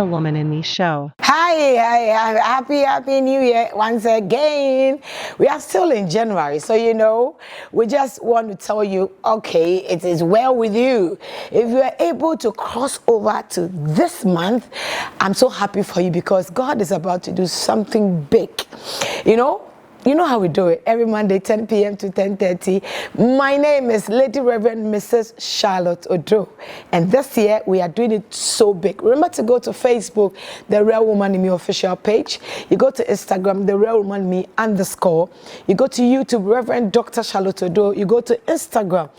Real Woman in Me show. Hi, happy New Year once again. We are still in January, so we just want to tell you, okay, it is well with you. If you are able to cross over to this month, I'm so happy for you because God is about to do something big. You know how we do it every Monday, 10 p.m. to 10:30. My name is Lady Reverend Mrs. Charlotte Odo, and this year we are doing it so big. Remember to go to Facebook, The Real Woman in Me official page. You go to Instagram, The Real Woman in Me _. You go to YouTube, Reverend Dr. Charlotte Odo. You go to Instagram,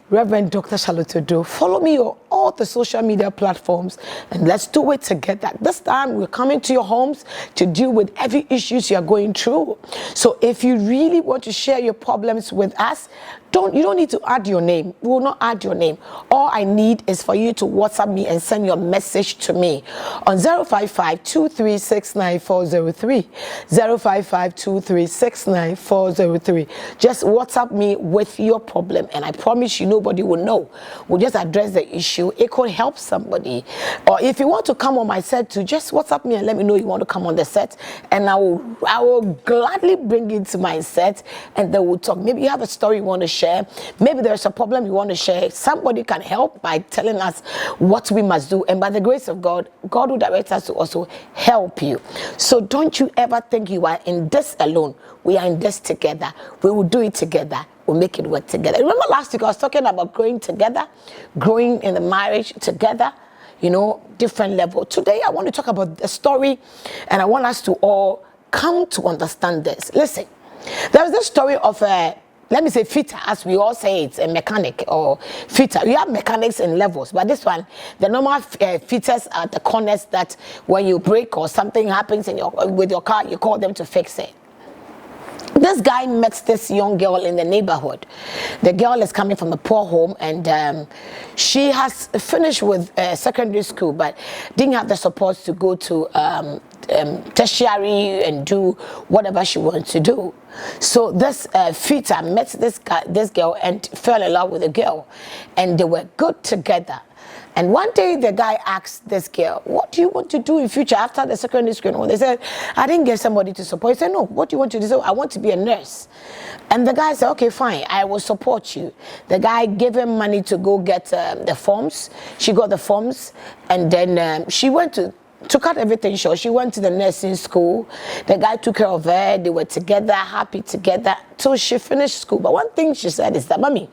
Reverend Dr. Charlotte Odo. Follow me on all the social media platforms, and let's do it together. This time we're coming to your homes to deal with every issues you are going through. So if you really want to share your problems with us, you don't need to add your name. We will not add your name. All I need is for you to WhatsApp me and send your message to me on 055-2369403. 055-2369403. Just WhatsApp me with your problem, and I promise you nobody will know. We'll just address the issue. It could help somebody. Or if you want to come on my set too, just WhatsApp me and let me know you want to come on the set, and I will gladly bring it to my set, and then we'll talk. Maybe you have a story you want to share. Maybe there's a problem you want to share. Somebody can help by telling us what we must do, and by the grace of God, God will direct us to also help you. So don't you ever think you are in this alone. We are in this together. We will do it together. We'll make it work together. Remember last week I was talking about growing together, growing in the marriage together, different level. Today I want to talk about the story, and I want us to all come to understand this. Listen, there's this story of let me say fitter, as we all say, it's a mechanic or fitter. You have mechanics in levels, but this one, the normal fitters are the corners that when you break or something happens with your car, you call them to fix it. This guy met this young girl in the neighborhood. The girl is coming from a poor home, and she has finished with secondary school, but didn't have the support to go to tertiary and do whatever she wants to do. So this fitter met this girl and fell in love with the girl, and they were good together. And one day the guy asked this girl, what do you want to do in future after the secondary school? They said, I didn't get somebody to support. He said, no, what do you want to do? So I want to be a nurse. And the guy said, okay, fine, I will support you. The guy gave him money to go get the forms. She got the forms, and then she went to cut everything short. She went to the nursing school. The guy took care of her. They were together, happy together, till she finished school. But one thing she said is that, Mommy,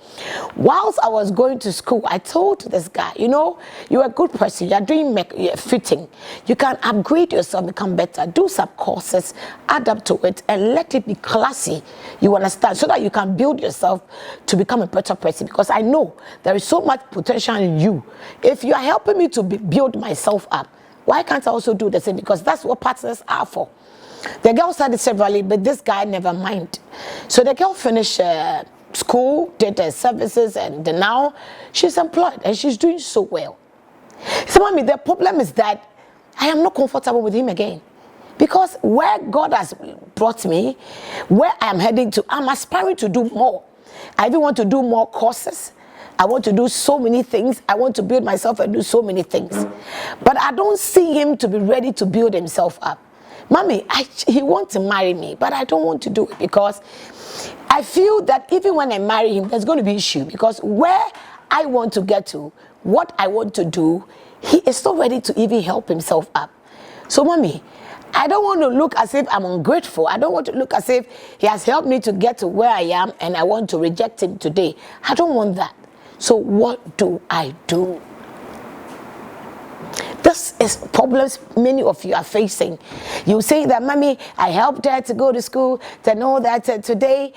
whilst I was going to school, I told this guy, you're a good person. You're doing fitting. You can upgrade yourself, become better, do some courses, add up to it, and let it be classy. You understand? So that you can build yourself to become a better person. Because I know there is so much potential in you. If you are helping me to build myself up, why can't I also do the same? Because that's what partners are for. The girl started severally, but this guy never mind. So the girl finished school, did her services, and now she's employed and she's doing so well. So, Mommy, the problem is that I am not comfortable with him again. Because where God has brought me, where I am heading to, I'm aspiring to do more. I even want to do more courses. I want to do so many things. I want to build myself and do so many things. But I don't see him to be ready to build himself up. Mommy, he wants to marry me, but I don't want to do it because I feel that even when I marry him, there's going to be issue because where I want to get to, what I want to do, he is not ready to even help himself up. So, Mommy, I don't want to look as if I'm ungrateful. I don't want to look as if he has helped me to get to where I am and I want to reject him today. I don't want that. So what do I do? This is problems many of you are facing. You say that, Mommy, I helped her to go to school, to know that today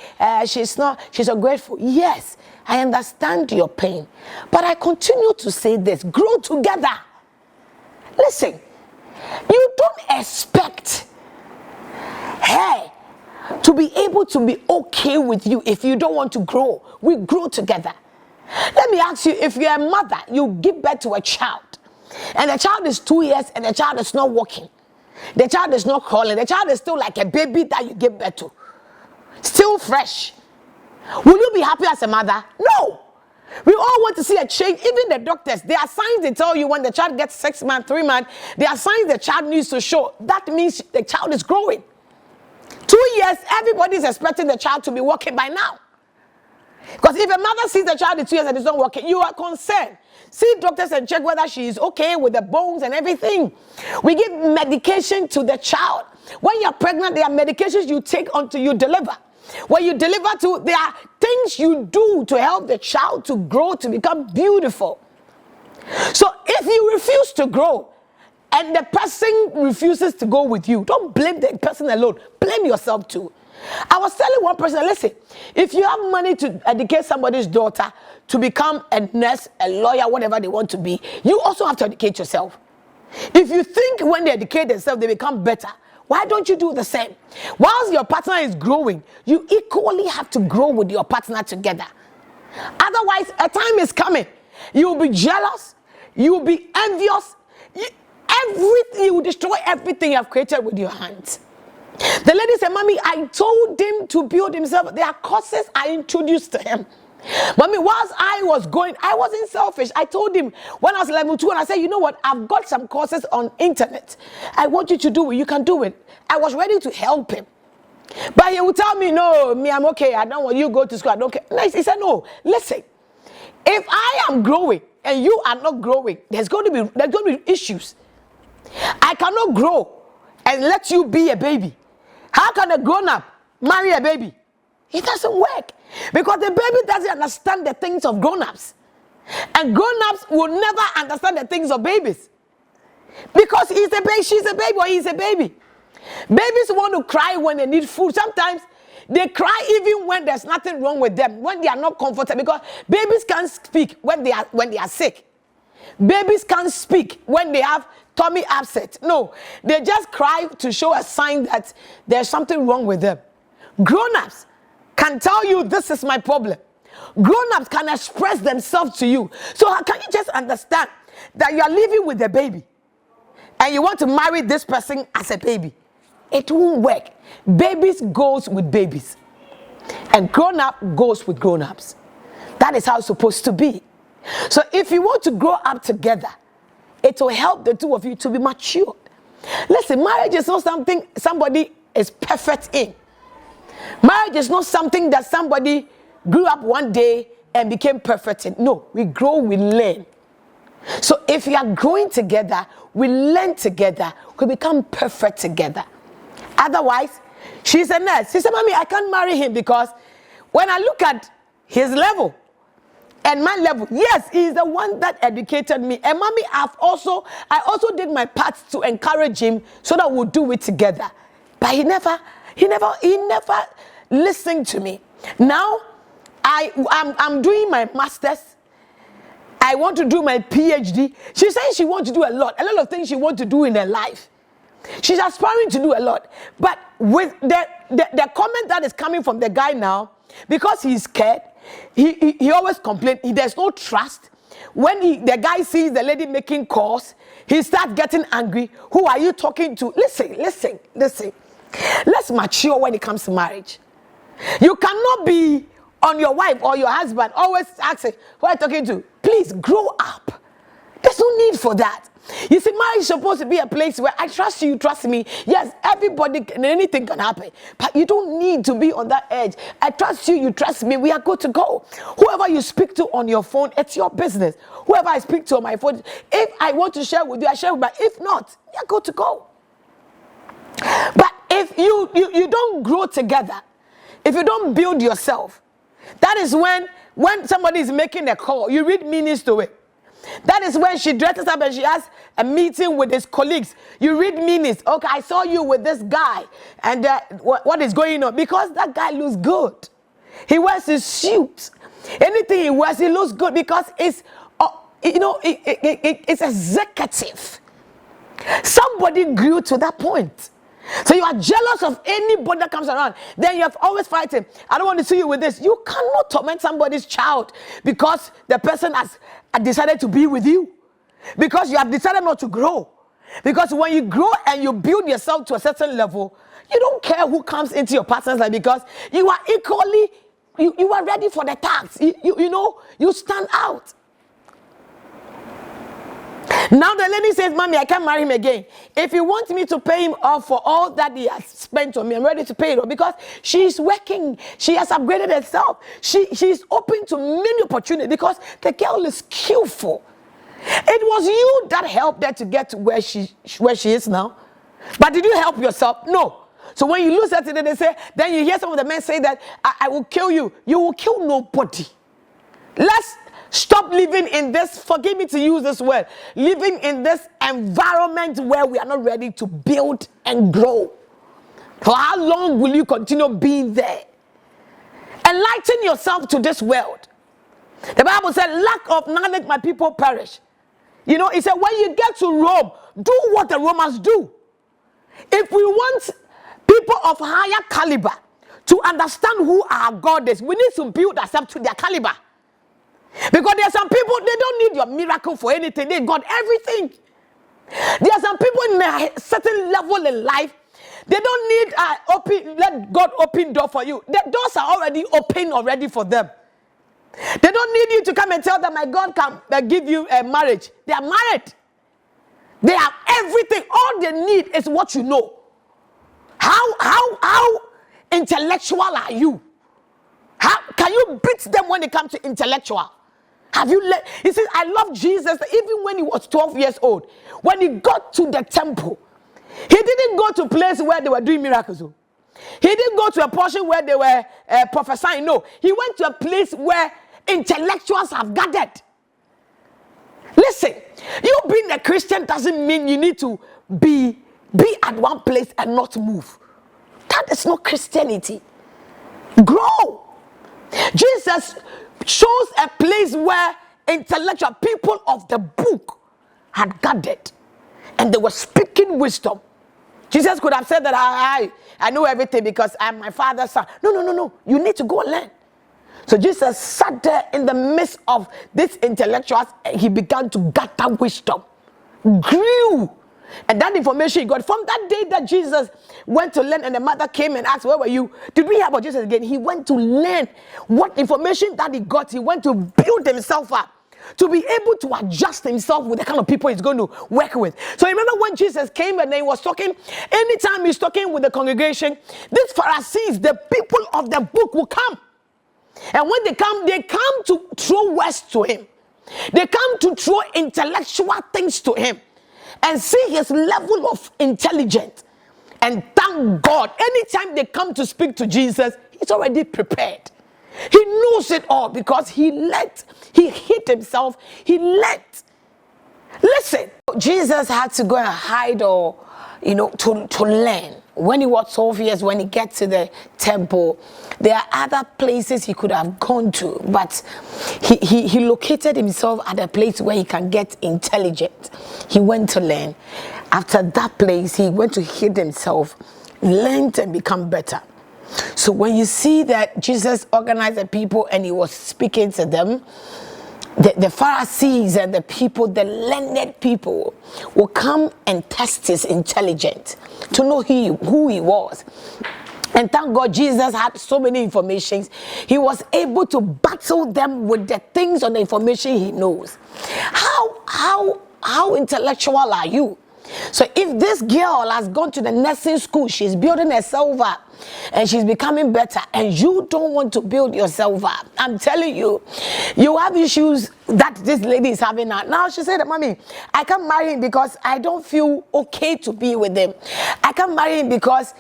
she's ungrateful. Yes, I understand your pain. But I continue to say this, grow together. Listen, you don't expect her to be able to be okay with you if you don't want to grow. We grow together. Let me ask you, if you're a mother, you give birth to a child, and the child is 2 years and the child is not walking, the child is not crawling, the child is still like a baby that you give birth to, still fresh. Will you be happy as a mother? No. We all want to see a change. Even the doctors, there are signs they tell you when the child gets 6 months, 3 months, there are signs the child needs to show. That means the child is growing. 2 years, everybody is expecting the child to be walking by now. Because if a mother sees the child in 2 years and it's not working, you are concerned. See doctors and check whether she is okay with the bones and everything. We give medication to the child. When you're pregnant, there are medications you take until you deliver. When you deliver to, there are things you do to help the child to grow, to become beautiful. So if you refuse to grow and the person refuses to go with you, don't blame the person alone. Blame yourself too. I was telling one person, listen, if you have money to educate somebody's daughter to become a nurse, a lawyer, whatever they want to be, you also have to educate yourself. If you think when they educate themselves, they become better, why don't you do the same? Whilst your partner is growing, you equally have to grow with your partner together. Otherwise, a time is coming. You will be jealous. You will be envious. You will destroy everything you have created with your hands. The lady said, Mommy, I told him to build himself. There are courses I introduced to him. Mommy, whilst I was going, I wasn't selfish. I told him when I was level 2, and I said, you know what? I've got some courses on internet. I want you to do it. You can do it. I was ready to help him. But he would tell me, no, me, I'm okay. I don't want you to go to school. I don't care. Nice. He said, no, listen. If I am growing and you are not growing, there's going to be issues. I cannot grow and let you be a baby. How can a grown-up marry a baby? It doesn't work. Because the baby doesn't understand the things of grown-ups. And grown-ups will never understand the things of babies. Because he's a baby, she's a baby, or he's a baby. Babies want to cry when they need food. Sometimes they cry even when there's nothing wrong with them, when they are not comfortable. Because babies can't speak when they are sick. Babies can't speak when they have tummy upset. No, they just cry to show a sign that there's something wrong with them. Grown-ups can tell you this is my problem. Grown-ups can express themselves to you. So how can you just understand that you are living with a baby and you want to marry this person as a baby? It won't work. Babies goes with babies and grown-up goes with grown-ups. That is how it's supposed to be. So if you want to grow up together, it will help the two of you to be mature. Listen, marriage is not something somebody is perfect in. Marriage is not something that somebody grew up one day and became perfect in. No, we grow, we learn. So if we are growing together, we learn together, we become perfect together. Otherwise, she's a nurse. She said, Mommy, I can't marry him because when I look at his level and my level, yes, he's the one that educated me. And Mommy, I also did my part to encourage him so that we'll do it together. But he never listened to me. Now, I'm doing my master's. I want to do my PhD. She says she wants to do a lot of things she wants to do in her life. She's aspiring to do a lot. But with the comment that is coming from the guy now, because he's scared, he always complains. There's no trust. When the guy sees the lady making calls, he starts getting angry. Who are you talking to? Listen. Let's mature when it comes to marriage. You cannot be on your wife or your husband always asking, who are you talking to? Please grow up. There's no need for that. You see, marriage is supposed to be a place where I trust you, you trust me. Yes, everybody, anything can happen. But you don't need to be on that edge. I trust you, you trust me. We are good to go. Whoever you speak to on your phone, it's your business. Whoever I speak to on my phone, if I want to share with you, I share with you. But if not, you're good to go. But if you don't grow together, if you don't build yourself, that is when somebody is making a call, you read meanings to it. That is when she dresses up and she has a meeting with his colleagues. You read meanings. Okay, I saw you with this guy. And what is going on? Because that guy looks good. He wears his suit. Anything he wears, he looks good because it's, it's executive. Somebody grew to that point. So you are jealous of anybody that comes around. Then you have always fighting. I don't want to see you with this. You cannot torment somebody's child because the person has decided to be with you. Because you have decided not to grow. Because when you grow and you build yourself to a certain level, you don't care who comes into your partner's life because you are equally you are ready for the task. You know, you stand out. Now the lady says, Mommy, I can't marry him again. If you want me to pay him off for all that he has spent on me, I'm ready to pay it off, because she's working. She has upgraded herself. She's open to many opportunities because the girl is skillful. It was you that helped her to get to where she is now. But did you help yourself? No. So when you lose that, they say, then you hear some of the men say that I will kill you. You will kill nobody. Let's stop living in this, forgive me to use this word, living in this environment where we are not ready to build and grow. For how long will you continue being there? Enlighten yourself to this world. The Bible said, lack of knowledge, my people perish. You know, it said, when you get to Rome, do what the Romans do. If we want people of higher caliber to understand who our God is, we need to build ourselves to their caliber. Because there are some people, they don't need your miracle for anything. They got everything. There are some people in a certain level in life, they don't need let God open door for you. The doors are already open already for them. They don't need you to come and tell them, my God can give you a marriage. They are married. They have everything. All they need is what you know. How intellectual are you? How can you beat them when it comes to intellectual? Have you let? He says, I love Jesus. Even when he was 12 years old, when he got to the temple, he didn't go to a place where they were doing miracles. He didn't go to a portion where they were prophesying. No, he went to a place where intellectuals have gathered. Listen, you being a Christian doesn't mean you need to be at one place and not move. That is not Christianity. Grow. Jesus shows a place where intellectual people of the book had gathered and they were speaking wisdom. Jesus could have said that I know everything because I'm my father's son. No. You need to go and learn. So Jesus sat there in the midst of these intellectuals and he began to gather wisdom. Grew. And that information he got from that day that Jesus went to learn and the mother came and asked, where were you? Did we hear about Jesus again? He went to learn what information that he got. He went to build himself up to be able to adjust himself with the kind of people he's going to work with. So remember when Jesus came and he was talking, anytime he's talking with the congregation, these Pharisees, the people of the book will come. And when they come to throw words to him. They come to throw intellectual things to him and see his level of intelligence. And thank God, anytime they come to speak to Jesus, he's already prepared. He knows it all because he hid himself, he let. Listen, Jesus had to go and hide or, to learn. When he was 12 years, when he gets to the temple, there are other places he could have gone to, but he located himself at a place where he can get intelligent. He went to learn. After that place, he went to hid himself, learned and become better. So when you see that Jesus organized the people and he was speaking to them, the Pharisees and the people, the learned people, will come and test his intelligence to know who he was. And thank God Jesus had so many informations. He was able to battle them with the things on the information he knows. How intellectual are you? So if this girl has gone to the nursing school, she's building herself up and she's becoming better, and you don't want to build yourself up, I'm telling you, you have issues that this lady is having now. Now she said, Mommy, I can't marry him because I don't feel okay to be with him. I can't marry him because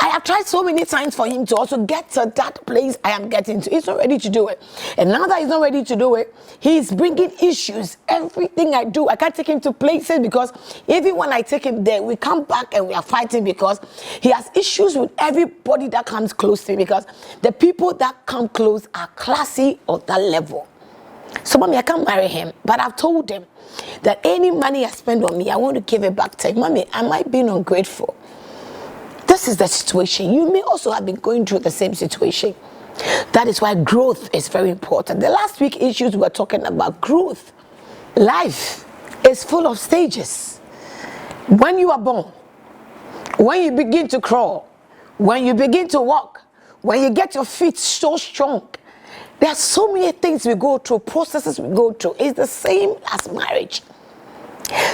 I have tried so many times for him to also get to that place I am getting to. He's not ready to do it. And now that he's not ready to do it, he's bringing issues. Everything I do, I can't take him to places because even when I take him there, we come back and we are fighting because he has issues with everybody that comes close to him, because the people that come close are classy of that level. So, Mommy, I can't marry him. But I've told him that any money I spend on me, I want to give it back to him. Mommy, am I being ungrateful? This is the situation. You may also have been going through the same situation. That is why growth is very important. The last week issues we were talking about growth. Life is full of stages. When you are born, when you begin to crawl, when you begin to walk, when you get your feet so strong, there are so many things we go through, processes we go through. It's the same as marriage.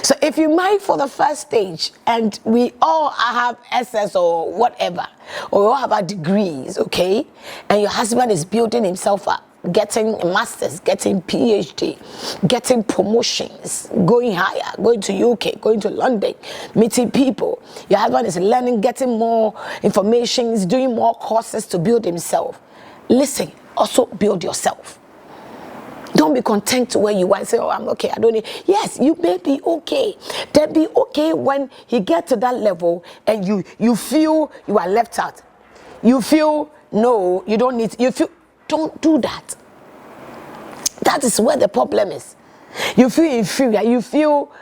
So if you marry for the first stage, and we all have SS or whatever, or we all have our degrees, okay, and your husband is building himself up, getting a master's, getting PhD, getting promotions, going higher, going to UK, going to London, meeting people. Your husband is learning, getting more information, is doing more courses to build himself. Listen, also build yourself. Don't be content to where you are and say, oh, I'm okay, I don't need. Yes, you may be okay. Then be okay when he gets to that level and you feel you are left out. You feel, no, you don't need, you feel, don't do that. That is where the problem is. You feel inferior, you feel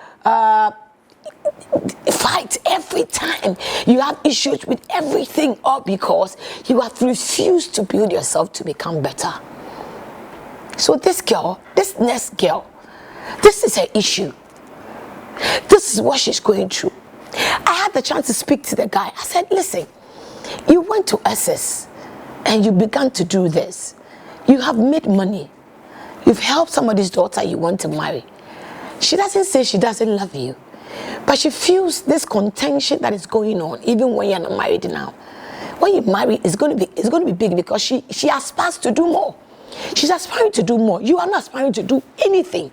fight every time. You have issues with everything, all because you have refused to build yourself to become better. So this girl, this next girl, this is her issue. This is what she's going through. I had the chance to speak to the guy. I said, listen, you went to SS and you began to do this. You have made money. You've helped somebody's daughter you want to marry. She doesn't say she doesn't love you, but she feels this contention that is going on even when you're not married now. When you marry, it's going to be big because she aspires to do more. She's aspiring to do more. You are not aspiring to do anything.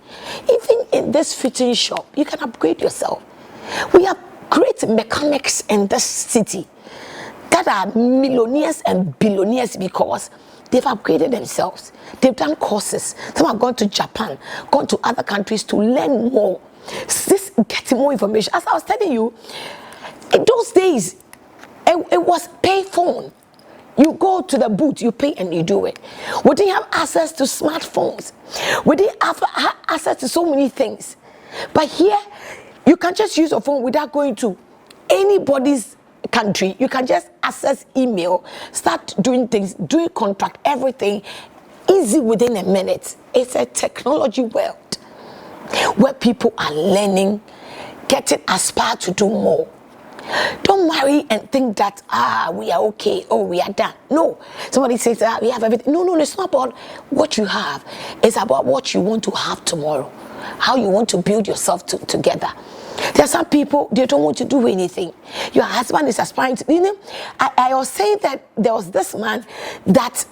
Even in this fitting shop, you can upgrade yourself. We have great mechanics in this city that are millionaires and billionaires because they've upgraded themselves. They've done courses. Some have gone to Japan, gone to other countries to learn more. This getting more information. As I was telling you, in those days, it was pay phone. You go to the booth, you pay and you do it. We didn't have access to smartphones. We didn't have access to so many things. But here, you can just use a phone without going to anybody's country. You can just access email, start doing things, doing contract, everything, easy within a minute. It's a technology world where people are learning, getting aspired to do more. Don't marry and think that, we are okay, oh, we are done. No. Somebody says, we have everything. No, it's not about what you have. It's about what you want to have tomorrow. How you want to build yourself together. There are some people, they don't want to do anything. Your husband is aspiring to, I was saying that there was this man that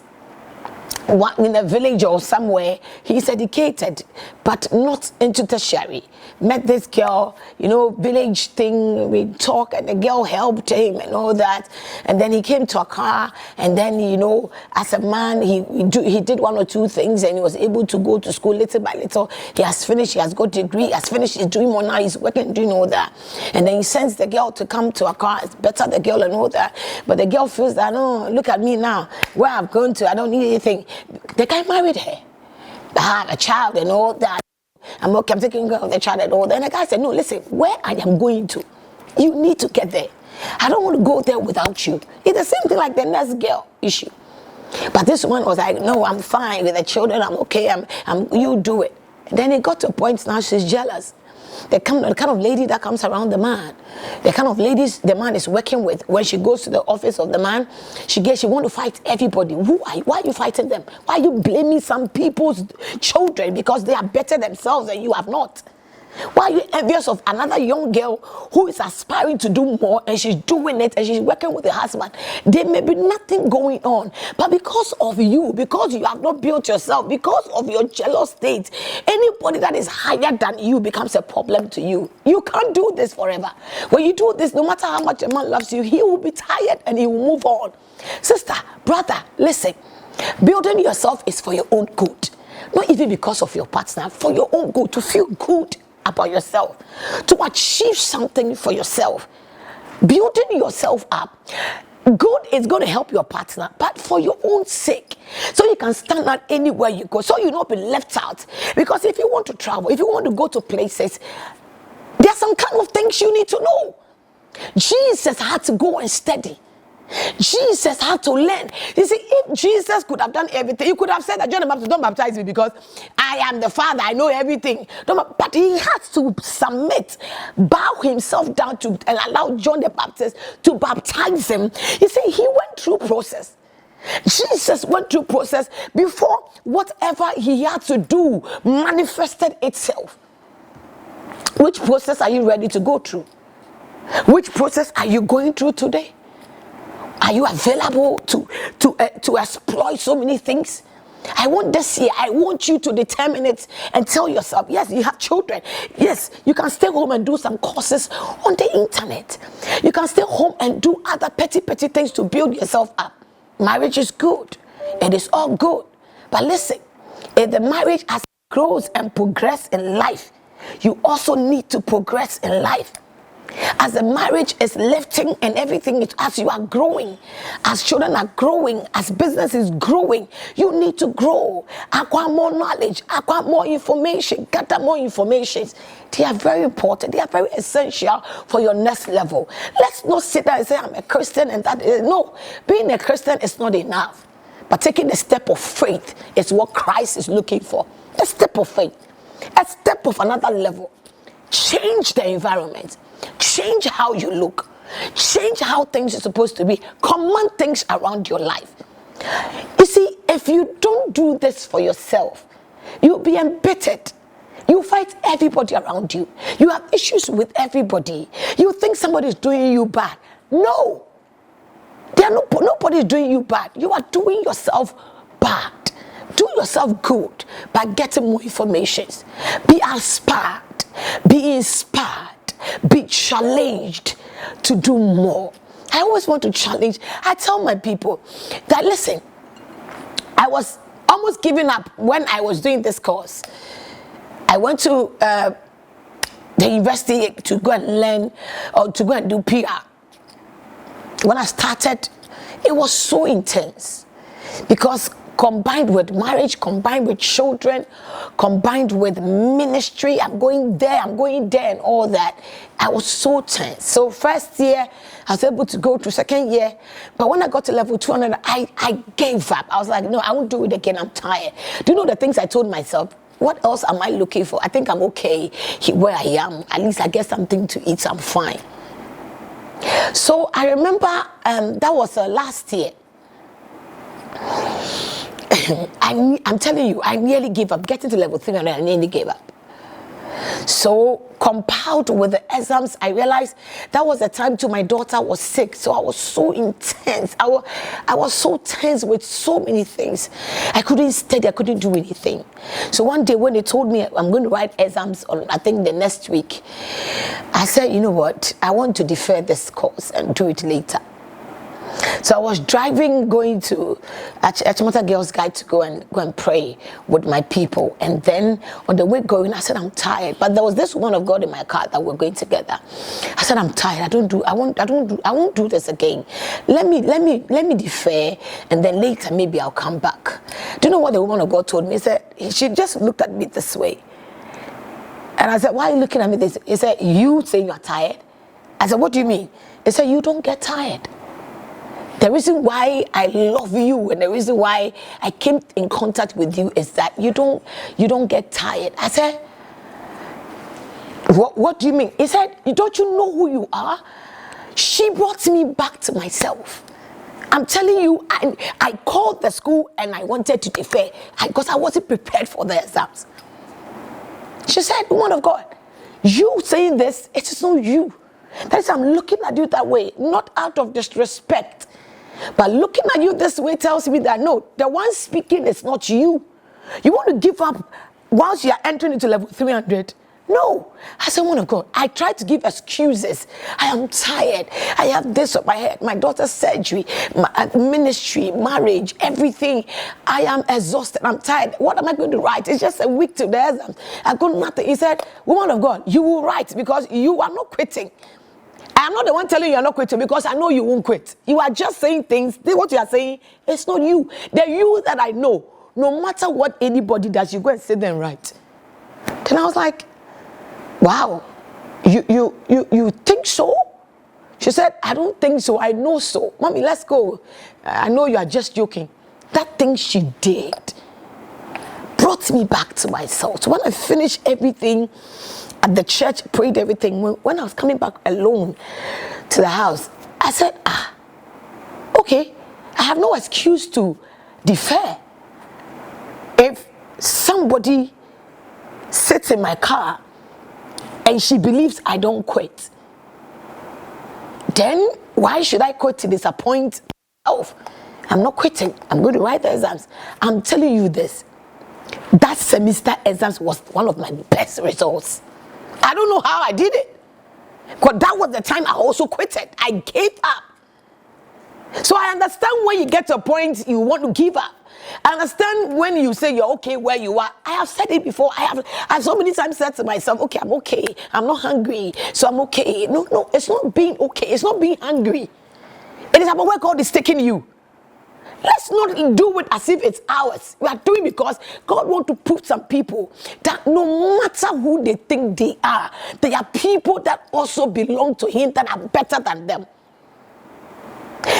in a village or somewhere, he's educated, but not into tertiary. Met this girl, village thing, we talk, and the girl helped him and all that. And then he came to Accra, and then, as a man, he did one or two things, and he was able to go to school little by little. He has finished, he has got a degree, he has finished, he's doing more now, he's working, doing all that. And then he sends the girl to come to Accra, it's better the girl and all that. But the girl feels that, no, look at me now, where I've gone to, I don't need anything. The guy married her. They had a child and all that. I'm okay, I'm taking care of the child and all that. And the guy said, no, listen, where I am going to, you need to get there. I don't want to go there without you. It's the same thing like the next girl issue. But this one was like, no, I'm fine with the children, I'm okay, you do it. And then it got to a point now she's jealous. The kind of lady that comes around the man, the kind of ladies the man is working with, when she goes to the office of the man, she want to fight everybody. Why are you fighting them? Why are you blaming some people's children because they are better themselves and you have not? Why are you envious of another young girl who is aspiring to do more and she's doing it and she's working with her husband? There may be nothing going on, but because of you, because you have not built yourself, because of your jealous state, anybody that is higher than you becomes a problem to you. You can't do this forever. When you do this, no matter how much a man loves you, he will be tired and he will move on. Sister, brother, listen, building yourself is for your own good. Not even because of your partner, for your own good, to feel good about yourself, to achieve something for yourself. Building yourself up, good is going to help your partner, but for your own sake, so you can stand out anywhere you go, so you not be left out. Because if you want to travel, if you want to go to places, there are some kind of things you need to know. Jesus had to go and study. Jesus had to learn. You see, if Jesus could have done everything, he could have said that John the Baptist, don't baptize me because I am the Father, I know everything. But he had to submit, bow himself down to and allow John the Baptist to baptize him. You see, he went through process. Jesus went through process before whatever he had to do manifested itself. Which process are you ready to go through? Which process are you going through today? Are you available to exploit so many things? I want this year, I want you to determine it and tell yourself, yes, you have children. Yes, you can stay home and do some courses on the internet. You can stay home and do other petty things to build yourself up. Marriage is good. It is all good. But listen, if the marriage as it grows and progresses in life, you also need to progress in life. As the marriage is lifting and everything, as you are growing, as children are growing, as business is growing, you need to grow, acquire more knowledge, acquire more information, gather more information. They are very important. They are very essential for your next level. Let's not sit there and say, I'm a Christian and that is, no, being a Christian is not enough. But taking the step of faith is what Christ is looking for. A step of faith, a step of another level. Change the environment. Change how you look. Change how things are supposed to be. Command things around your life. You see, if you don't do this for yourself, you'll be embittered. You fight everybody around you. You have issues with everybody. You think somebody is doing you bad. No. Nobody is doing you bad. You are doing yourself bad. Do yourself good by getting more information. Be inspired. Be inspired. Be challenged to do more. I always want to challenge. I tell my people that, listen, I was almost giving up when I was doing this course. I went to the university to go and learn or to go and do PR. When I started, it was so intense because combined with marriage, combined with children, combined with ministry, I'm going there and all that. I was so tense. So first year, I was able to go through. Second year, but when I got to level 200, I gave up. I was like, no, I won't do it again. I'm tired. Do you know the things I told myself? What else am I looking for? I think I'm okay where I am. At least I get something to eat. So I'm fine. So I remember that was last year. I'm telling you, I nearly gave up. Getting to level 300, I nearly gave up. So compiled with the exams, I realized that was the time too my daughter was sick. So I was so intense. I was so tense with so many things. I couldn't study. I couldn't do anything. So one day when they told me I'm going to write exams on, I think the next week, I said, you know what? I want to defer this course and do it later. So I was driving, going to Achimota Girls Guide to go and pray with my people. And then on the way going, I said, I'm tired. But there was this woman of God in my car that we're going together. I said, I'm tired. I won't do this again. Let me defer, and then later maybe I'll come back. Do you know what the woman of God told me? She just looked at me this way. And I said, why are you looking at me this way? He said, you saying you're tired? I said, what do you mean? He said, you don't get tired. The reason why I love you and the reason why I came in contact with you is that you don't get tired. I said, what do you mean? He said, don't you know who you are? She brought me back to myself. I'm telling you, I called the school and I wanted to defer because I wasn't prepared for the exams. She said, woman of God, you saying this, it is not you. That is, I'm looking at you that way, not out of disrespect. But looking at you this way tells me that no, the one speaking is not you. You want to give up whilst you are entering into level 300? No. I said, woman of God, I tried to give excuses. I am tired. I have this on my head. My daughter's surgery, my ministry, marriage, everything. I am exhausted. I'm tired. What am I going to write? It's just a week to the exam. I've got nothing. He said, woman of God, you will write because you are not quitting. I am not the one telling you you're not quitting because I know you won't quit. You are just saying things. What you are saying, it's not you. The you that I know, no matter what anybody does, you go and sit there and write. Then I was like, wow, you think so? She said, I don't think so. I know so. Mommy, let's go. I know you are just joking. That thing she did brought me back to myself. So when I finished everything at the church, prayed everything, when I was coming back alone to the house, I said, okay, I have no excuse to defer. If somebody sits in my car and she believes I don't quit, then why should I quit to disappoint myself? I'm not quitting. I'm going to write the exams. I'm telling you this. That semester exams was one of my best results. I don't know how I did it. Because that was the time I also quitted. I gave up. So I understand when you get to a point you want to give up. I understand when you say you're okay where you are. I have said it before. I've so many times said to myself, okay, I'm okay. I'm not hungry, so I'm okay. No, it's not being okay. It's not being hungry. It is about where God is taking you. Let's not do it as if it's ours. We are doing it because God wants to prove some people that no matter who they think they are people that also belong to Him that are better than them.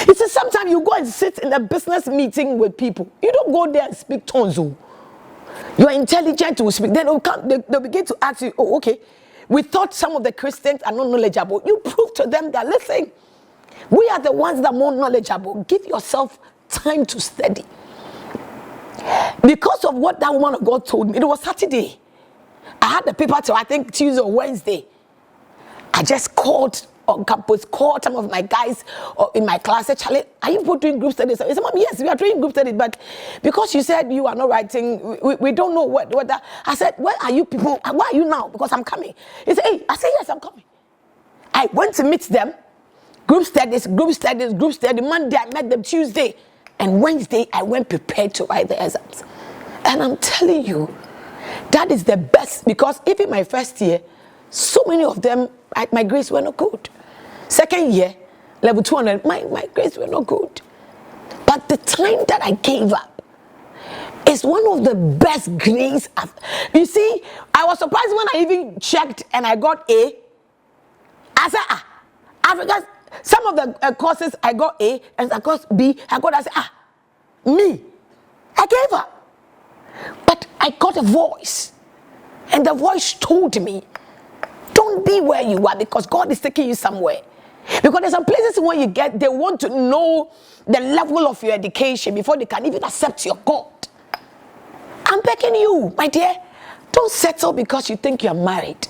You see, sometimes you go and sit in a business meeting with people. You don't go there and speak tongues. You are intelligent to speak. Then they'll begin to ask you, oh, okay, we thought some of the Christians are not knowledgeable. You prove to them that, listen, we are the ones that are more knowledgeable. Give yourself time to study. Because of what that woman of God told me, it was Saturday. I had the paper till I think Tuesday or Wednesday. I just called on campus, called some of my guys in my class, said, Charlie, are you both doing group studies? I said, Mom, yes, we are doing group studies, but because you said you are not writing, we don't know what that. I said, where are you people? Why are you now? Because I'm coming. He said, hey, I said, yes, I'm coming. I went to meet them. Group studies. Monday, I met them Tuesday. And Wednesday, I went prepared to write the exams. And I'm telling you, that is the best, because even my first year, so many of them, my grades were not good. Second year, level 200, my grades were not good. But the time that I gave up is one of the best grades. You see, I was surprised when I even checked and I got A. I said, Africa. Some of the courses I got A, and I got B. I said, me. I gave up. But I got a voice. And the voice told me, don't be where you are, because God is taking you somewhere. Because there's some places where you get, they want to know the level of your education before they can even accept your God. I'm begging you, my dear, don't settle because you think you're married.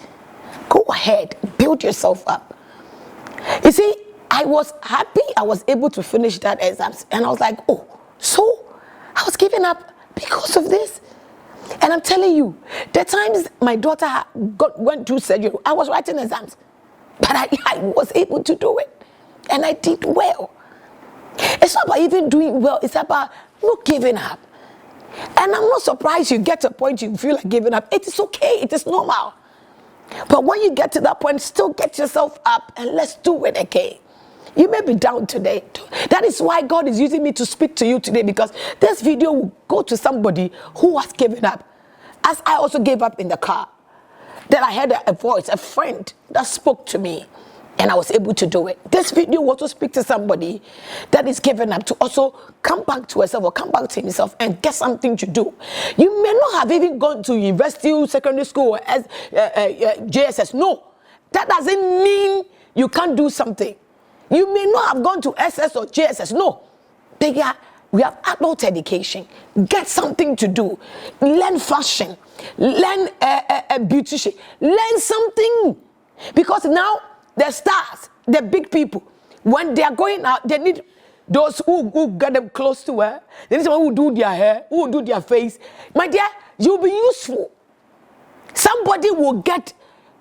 Go ahead, build yourself up. You see, I was happy I was able to finish that exams, and I was like, oh, so I was giving up because of this. And I'm telling you, the times my daughter went through surgery, I was writing exams, but I was able to do it, and I did well. It's not about even doing well, it's about not giving up. And I'm not surprised you get to a point you feel like giving up. It is okay, it is normal. But when you get to that point, still get yourself up and let's do it again. You may be down today. That is why God is using me to speak to you today, because this video will go to somebody who has given up. As I also gave up in the car. Then I heard a voice, a friend that spoke to me, and I was able to do it. This video will also speak to somebody that is given up to also come back to herself or come back to himself and get something to do. You may not have even gone to university, secondary school, or JSS. No, that doesn't mean you can't do something. You may not have gone to SS or JSS. No, we have adult education. Get something to do. Learn fashion. Learn beautician. Learn something. Because now the stars, the big people, when they are going out, they need those who get them close to her. They need someone who do their hair, who will do their face. My dear, you'll be useful. Somebody will get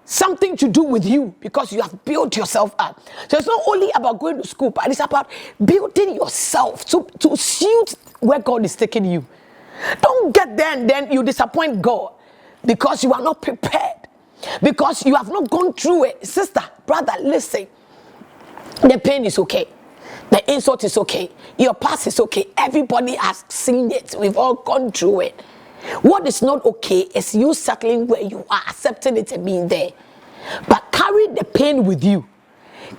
something to do with you because you have built yourself up. So it's not only about going to school, but it's about building yourself to suit where God is taking you. Don't get there and then you disappoint God because you are not prepared, because you have not gone through it. Sister, brother, listen. The pain is okay. The insult is okay. Your past is okay. Everybody has seen it. We've all gone through it. What is not okay is you settling where you are, accepting it and being there. But carry the pain with you.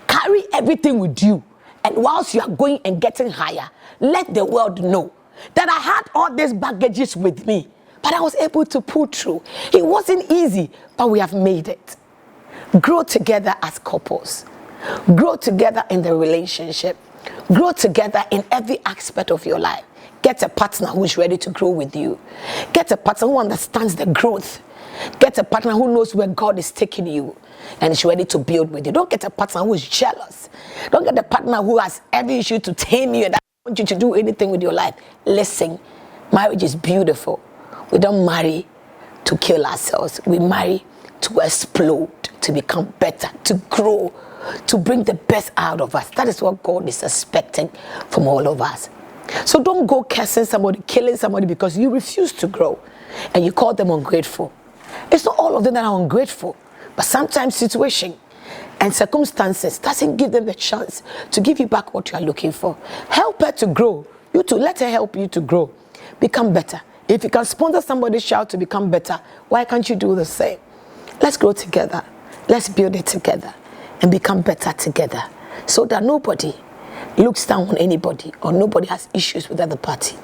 Carry everything with you. And whilst you are going and getting higher, let the world know that I had all these baggages with me, but I was able to pull through. It wasn't easy, but we have made it. Grow together as couples. Grow together in the relationship. Grow together in every aspect of your life. Get a partner who is ready to grow with you. Get a partner who understands the growth. Get a partner who knows where God is taking you and is ready to build with you. Don't get a partner who is jealous. Don't get a partner who has every issue to tame you and doesn't want you to do anything with your life. Listen, marriage is beautiful. We don't marry to kill ourselves. We marry to explode, to become better, to grow, to bring the best out of us. That is what God is expecting from all of us. So don't go cursing somebody, killing somebody because you refuse to grow and you call them ungrateful. It's not all of them that are ungrateful, but sometimes situation and circumstances doesn't give them the chance to give you back what you are looking for. Help her to grow. You too, let her help you to grow. Become better. If you can sponsor somebody's child to become better, why can't you do the same? Let's grow together. Let's build it together and become better together so that nobody looks down on anybody or nobody has issues with the other party.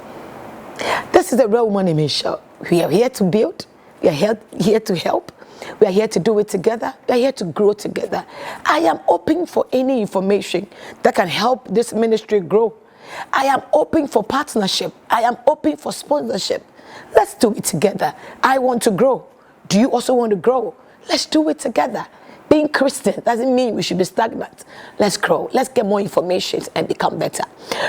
This is the Real Woman in Me show. We are here to build. We are here to help. We are here to do it together. We are here to grow together. I am open for any information that can help this ministry grow. I am open for partnership. I am open for sponsorship. Let's do it together. I want to grow. Do you also want to grow? Let's do it together. Being Christian doesn't mean we should be stagnant. Let's grow. Let's get more information and become better.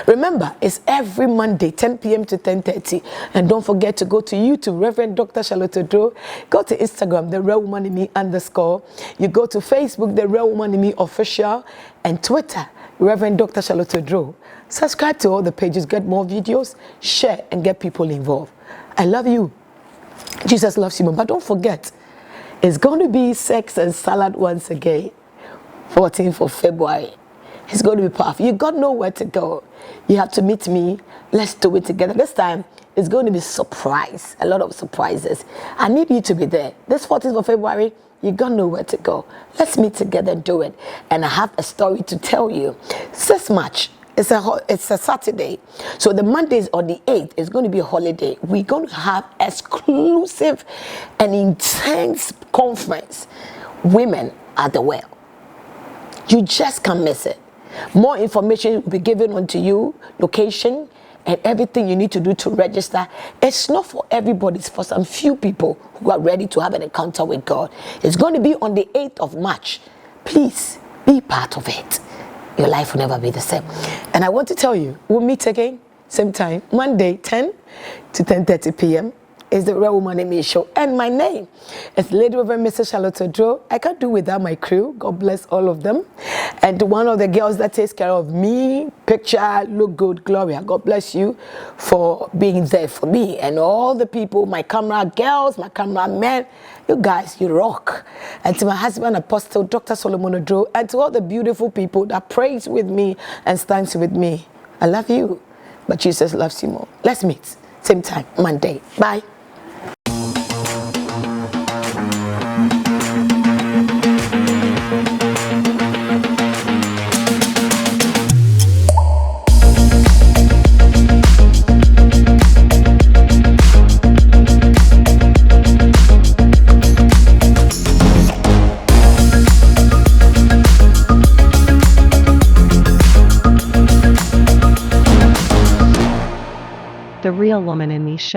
Remember, it's every Monday, 10 p.m. to 10:30. And don't forget to go to YouTube, Reverend Dr. Charlotte Odro. Go to Instagram, The Real Woman in Me _. You go to Facebook, The Real Woman in Me Official. And Twitter, Reverend Dr. Charlotte Odro. Subscribe to all the pages, get more videos, share, and get people involved. I love you. Jesus loves you, Mom. But don't forget, it's going to be sex and salad once again, 14th of February. It's going to be powerful. You got nowhere to go. You have to meet me. Let's do it together. This time, it's going to be surprise. A lot of surprises. I need you to be there. This 14th of February, you got nowhere to go. Let's meet together and do it. And I have a story to tell you. This March, it's a Saturday. So the Mondays on the 8th is going to be a holiday. We're going to have exclusive and intense conference. Women at the well. You just can't miss it. More information will be given onto you, location, and everything you need to do to register. It's not for everybody. It's for some few people who are ready to have an encounter with God. It's going to be on the 8th of March. Please be part of it. Your life will never be the same. And I want to tell you, we'll meet again, same time, Monday, 10 to 10:30 p.m. is the Real Woman in Me show. And my name is Lady Reverend Mrs. Charlotte Odro. I can't do without my crew. God bless all of them. And one of the girls that takes care of me, picture, look good, Gloria. God bless you for being there for me. And all the people, my camera girls, my camera men, you guys, you rock. And to my husband, Apostle Dr. Solomon Odro, and to all the beautiful people that prays with me and stands with me. I love you, but Jesus loves you more. Let's meet, same time, Monday. Bye. The Real Woman in Me show.